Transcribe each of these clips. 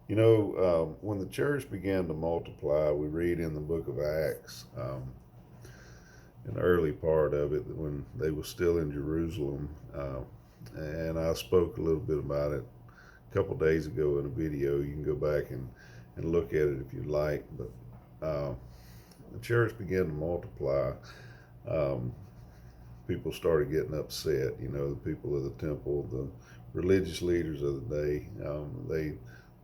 When the church began to multiply, we read in the book of Acts, in the early part of it, when they were still in Jerusalem, and I spoke a little bit about it a couple days ago in a video. You can go back and look at it if you like. But the church began to multiply. Um, People started getting upset. The people of the temple, the religious leaders of the day, the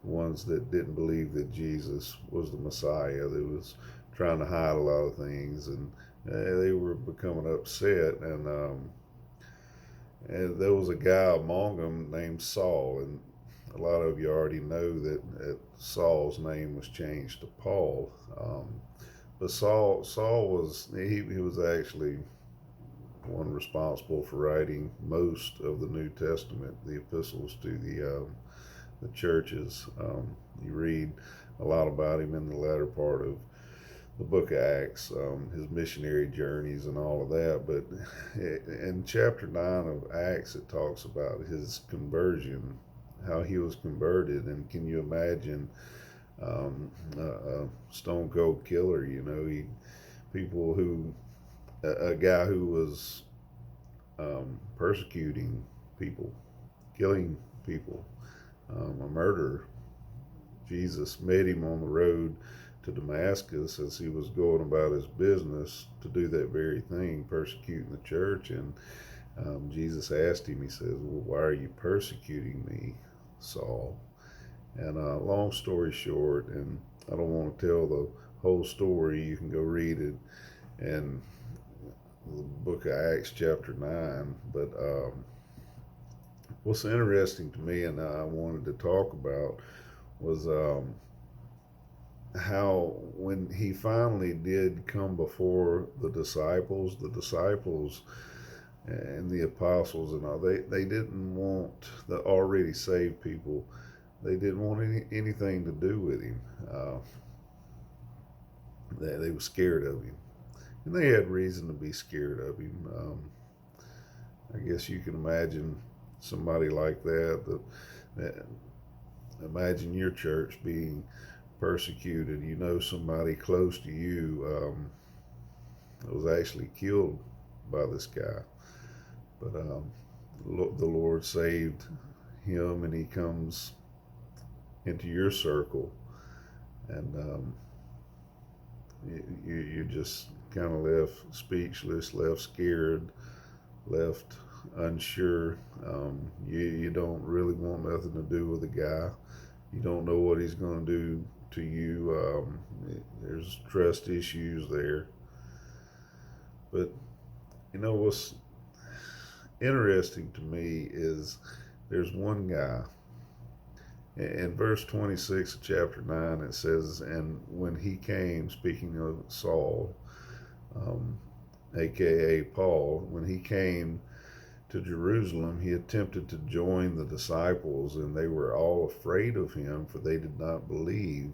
ones that didn't believe that Jesus was the Messiah. They was trying to hide a lot of things, and they were becoming upset. And there was a guy among them named Saul, and a lot of you already know that Saul's name was changed to Paul. But Saul he was actually one responsible for writing most of the New Testament, the epistles to the churches. You read a lot about him in the latter part of the book of Acts, his missionary journeys and all of that. But in chapter 9 of Acts, it talks about his conversion, how he was converted. And can you imagine a stone cold killer? People who, a guy who was persecuting people, killing people, a murderer. Jesus met him on the road to Damascus as he was going about his business to do that very thing, persecuting the church. And Jesus asked him, he says, "Well, why are you persecuting me, Saul?" And long story short, and I don't want to tell the whole story, you can go read it in the book of Acts, chapter 9. But what's interesting to me, and I wanted to talk about, was how when he finally did come before the disciples and the apostles and all, they didn't want the already saved people. They didn't want anything to do with him. They were scared of him, and they had reason to be scared of him. I guess you can imagine somebody like that. Imagine your church being persecuted. Somebody close to you was actually killed by this guy, but the Lord saved him, and he comes into your circle, and you're just kind of left speechless, left scared, left unsure. You don't really want nothing to do with the guy. You don't know what he's going to do to you. There's trust issues there. But what's interesting to me is there's one guy. In verse 26 of chapter 9, it says, "And when he came," speaking of Saul, aka Paul, when he came to Jerusalem, he attempted to join the disciples, and they were all afraid of him, for they did not believe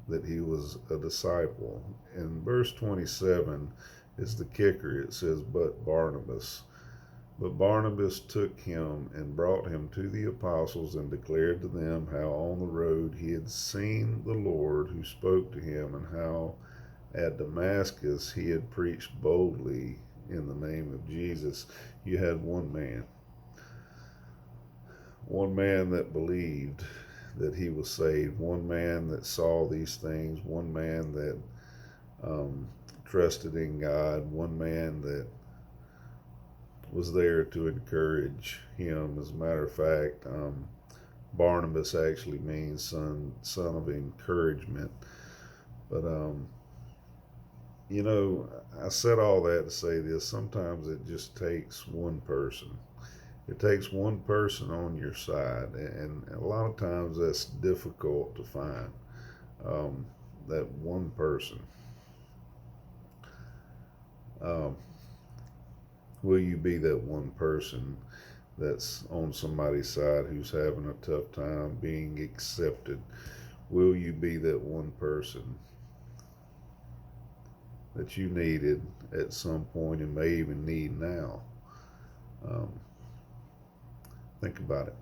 that he was a disciple. In verse 27 is the kicker. It says, But Barnabas took him and brought him to the apostles and declared to them how on the road he had seen the Lord who spoke to him, and how at Damascus he had preached boldly in the name of Jesus." You had one man that believed that he was saved, one man that saw these things, one man that trusted in God, one man that was there to encourage him. As a matter of fact, Barnabas actually means son of encouragement. But I said all that to say this. Sometimes it just takes one person. It takes one person on your side, and a lot of times that's difficult to find. That one person. Um, will you be that one person that's on somebody's side who's having a tough time being accepted? Will you be that one person that you needed at some point and may even need now? Um, think about it.